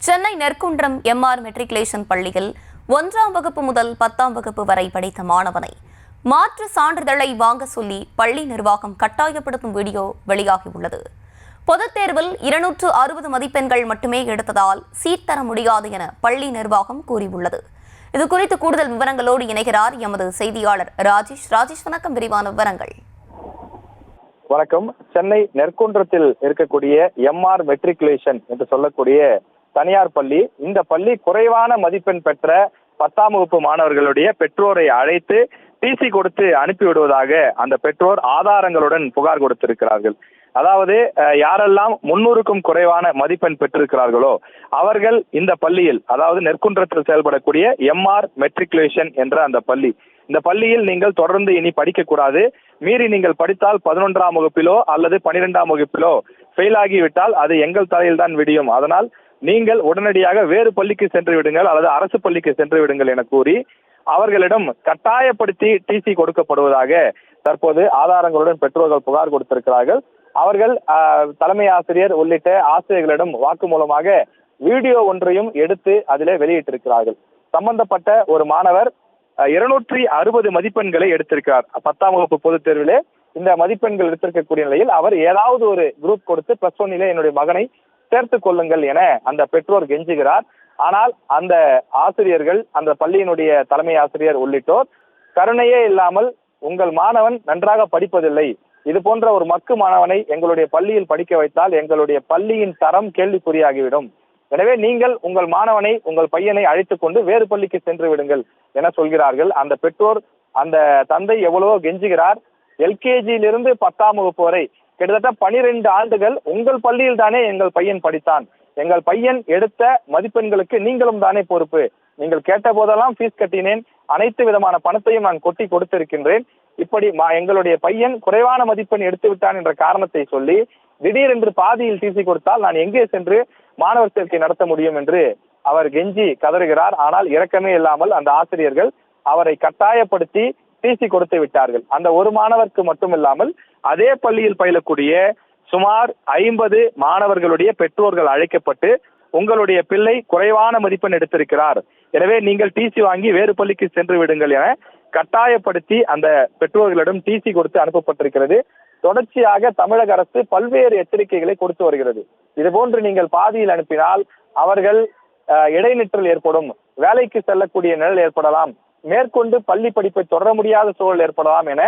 Chennai Nerkundram MR matriculation பள்ளியில் 1ஆம் வகுப்பு முதல் 10ஆம் வகுப்பு வரை படித்த மாணவனை மாற்று சான்றிதழை வாங்க சொல்லி பள்ளி நிர்வாகம் கட்டாயப்படுத்தும் வீடியோ வெளியாகியுள்ளது. பொதுத் தேர்வில் 260 மதிப்பெண்கள் மட்டுமே எடுத்ததால் சீட் தர முடியாது என பள்ளி நிர்வாகம் கூறியுள்ளது. இதுகுறித்து கூடுதல் விவரங்களோடு இணைகிறார் எமது செய்தியாளர் ராஜேஷ். வணக்கம், விரிவான விவரங்கள். வணக்கம். சென்னை நெற்குன்றத்தில் இருக்கக்கூடிய எம்ஆர் மெட்ரிகுலேஷன் என்று சொல்லக்கூடிய தனியார் பள்ளி. இந்த பள்ளி குறைவான மதிப்பெண் பெற்ற 10ஆம் வகுப்பு மாணவர்களுடைய பெற்றோரை அழைத்து டிசி கொடுத்து அனுப்பிவிடுவதாக அந்த பெற்றோர் ஆதாரங்களுடன் புகார் கொடுத்திருக்கிறார்கள். அதாவது யாரெல்லாம் 300க்கும் குறைவான மதிப்பெண் பெற்றிருக்கிறார்களோ அவர்கள் இந்த பள்ளியில், அதாவது நெற்குன்றத்தில் செயல்படக்கூடிய எம்ஆர் மெட்ரிகுலேஷன் என்ற அந்த பள்ளி, இந்த பள்ளியில் நீங்கள் தொடர்ந்து இனி படிக்கக்கூடாது. மீறி நீங்கள் படித்தால் 11ஆம் வகுப்பிலோ அல்லது 12ஆம் வகுப்பிலோ ஃபெயில் ஆகிவிட்டால் அது எங்கள் தலையில் தான் விடியும். அதனால் நீங்கள் உடனடியாக வேறு பள்ளிக்கு சென்று விடுங்கள் அல்லது அரசு பள்ளிக்கு சென்று விடுங்கள் என கூறி அவர்களிடம் கட்டாயப்படுத்தி டிசி கொடுக்கப்படுவதாக தற்போது ஆதாரங்களுடன் பெற்றோர்கள் புகார் கொடுத்திருக்கிறார்கள். அவர்கள் தலைமை ஆசிரியர் உள்ளிட்ட ஆசிரியர்களிடம் வாக்குமூலமாக வீடியோ ஒன்றையும் எடுத்து அதிலே வெளியிட்டிருக்கிறார்கள். சம்பந்தப்பட்ட ஒரு மாணவர் 260 மதிப்பெண்களை எடுத்திருக்கிறார். 10ஆம் வகுப்பு பொதுத் தேர்விலே இந்த மதிப்பெண்கள் எடுத்திருக்கக்கூடிய நிலையில் அவர் ஏதாவது ஒரு குரூப் கொடுத்து +1 என்னுடைய மகனை சேர்த்துக் கொள்ளுங்கள் என அந்த பெற்றோர் கெஞ்சுகிறார். ஆனால் அந்த ஆசிரியர்கள், அந்த பள்ளியினுடைய தலைமை ஆசிரியர் உள்ளிட்டோர் கருணையே இல்லாமல், உங்கள் மாணவன் நன்றாக படிப்பதில்லை, இது போன்ற ஒரு மக்கு மாணவனை எங்களுடைய பள்ளியில் படிக்க வைத்தால் எங்களுடைய பள்ளியின் தரம் கேள்விக்குறியாகிவிடும். எனவே நீங்கள் உங்கள் மாணவனை, உங்கள் பையனை அழைத்துக் கொண்டு வேறு பள்ளிக்கு சென்று விடுங்கள் என சொல்கிறார்கள். அந்த பெற்றோர், அந்த தந்தை எவ்வளவோ கெஞ்சுகிறார். எல்கேஜியிலிருந்து 10ஆம் வகுப்பு வரை கிட்டத்தட்ட 12 ஆண்டுகள் உங்கள் பள்ளியில் தானே எங்கள் பையன் படித்தான், எங்கள் பையன் எடுத்த மதிப்பெண்களுக்கு நீங்களும் தானே பொறுப்பு, நீங்கள் கேட்ட போதெல்லாம் ஃபீஸ் கட்டினேன், அனைத்து விதமான பணத்தையும் நான் கொட்டி கொடுத்திருக்கின்றேன், இப்படி எங்களுடைய பையன் குறைவான மதிப்பெண் எடுத்து விட்டான் என்ற காரணத்தை சொல்லி திடீரென்று பாதியில் டிசி கொடுத்தால் நான் எங்கே சென்று மாணவர் சேர்க்கை நடத்த முடியும் என்று அவர் கெஞ்சி கதறுகிறார். ஆனால் இரக்கமே இல்லாமல் அந்த ஆசிரியர்கள் அவரை கட்டாயப்படுத்தி டிசி கொடுத்து விட்டார்கள். அந்த ஒரு மாணவருக்கு மட்டும் இல்லாமல் அதே பள்ளியில் பயிலக்கூடிய சுமார் 50 மாணவர்களுடைய பெற்றோர்கள் அழைக்கப்பட்டு, உங்களுடைய பிள்ளை குறைவான மதிப்பெண் எடுத்திருக்கிறார், எனவே நீங்கள் டிசி வாங்கி வேறு பள்ளிக்கு சென்று விடுங்கள் என கட்டாயப்படுத்தி அந்த பெற்றோர்களிடம் டிசி கொடுத்து அனுப்பப்பட்டிருக்கிறது. தொடர்ச்சியாக தமிழக அரசு பல்வேறு எச்சரிக்கைகளை கொடுத்து வருகிறது. இதுபோன்று நீங்கள் பாதியில் அனுப்பினால் அவர்கள் இடைநிற்றல் ஏற்படும், வேலைக்கு செல்லக்கூடிய நிலை ஏற்படலாம், மேற்கொண்டு பள்ளி படிப்பை தொடர முடியாத சூழல் ஏற்படலாம் என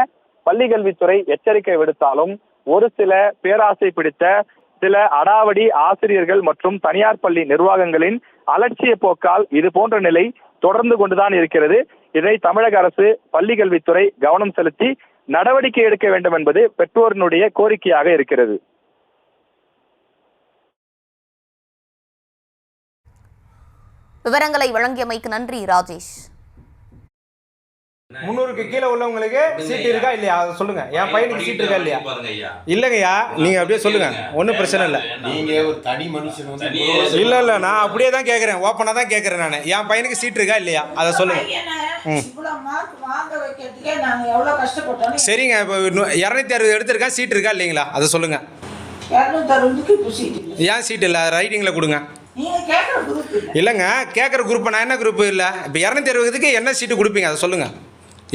பள்ளி கல்வித்துறை எச்சரிக்கை விடுத்தாலும் ஒரு சில பேராசை பிடித்த சில அடாவடி ஆசிரியர்கள் மற்றும் தனியார் பள்ளி நிர்வாகங்களின் அலட்சிய போக்கால் இது போன்ற நிலை தொடர்ந்து கொண்டுதான் இருக்கிறது. இதை தமிழக அரசு, பள்ளி கல்வித்துறை கவனம் செலுத்தி நடவடிக்கை எடுக்க வேண்டும் என்பது பெற்றோரினுடைய கோரிக்கையாக இருக்கிறது. விவரங்களை வழங்கியமைக்கு நன்றி ராஜேஷ். 300க்கு கீழே உள்ளவங்களுக்கு சீட் இருக்கா இல்லையா அதை சொல்லுங்க. என் பையனுக்கு சீட் இருக்கா இல்லையா? இல்லைங்கய்யா, நீங்க அப்படியே சொல்லுங்க, ஒன்றும் பிரச்சனை இல்லை. நீங்க ஒரு தனி மனுஷன். இல்லை நான் அப்படியே தான் கேட்குறேன், ஓப்பனாக தான் கேட்குறேன். நான் என் பையனுக்கு சீட் இருக்கா இல்லையா அதை சொல்லுங்க. சரிங்க, இப்போ 260 எடுத்திருக்கேன், சீட் இருக்கா இல்லைங்களா அதை சொல்லுங்க. ஏன் சீட் இல்லை? ரைட்டிங்கில் கொடுங்க. இல்லைங்க, கேட்குற குரூப் நான் என்ன குரூப் இல்லை. இப்போ 260க்கு என்ன சீட்டு கொடுப்பீங்க அதை சொல்லுங்கள்.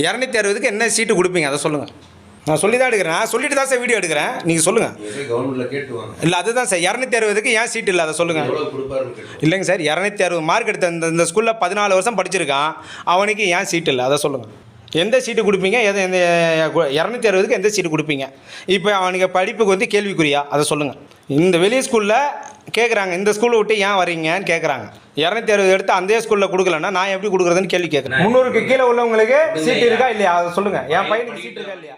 260க்கு என்ன சீட்டு கொடுப்பீங்க அதை சொல்லுங்கள். நான் சொல்லி தான் எடுக்கிறேன், சொல்லிட்டு தான் சார் வீடியோ எடுக்கிறேன், நீங்கள் சொல்லுங்கள். கவர்மெண்ட்டில் கேட்டுவாங்க. இல்லை அதுதான் சார், 260க்கு ஏன் சீட்டு இல்லை அதை சொல்லுங்கள். இல்லைங்க சார், 260 மார்க் எடுத்த இந்த ஸ்கூலில் 14 வருஷம் படிச்சிருக்கான், அவனுக்கு ஏன் சீட்டு இல்லை அதை சொல்லுங்கள். எந்த சீட்டு கொடுப்பீங்க? எந்த 260க்கு எந்த சீட்டு கொடுப்பீங்க? இப்போ அவனுக்கு படிப்புக்கு வந்து கேள்விக்குறியா அதை சொல்லுங்கள். இந்த வெளி ஸ்கூலில் கேட்குறாங்க, இந்த ஸ்கூலை விட்டு ஏன் வரீங்கன்னு கேட்குறாங்க. 260 எடுத்து அந்த ஸ்கூலில் கொடுக்கலன்னா நான் எப்படி கொடுக்குறதுன்னு கேள்வி கேட்குறேன். 300க்கு கீழே உள்ளவங்களுக்கு சீட் இருக்கா இல்லையா அதை சொல்லுங்கள். என் பையனுக்கு சீட் இருக்கா இல்லையா?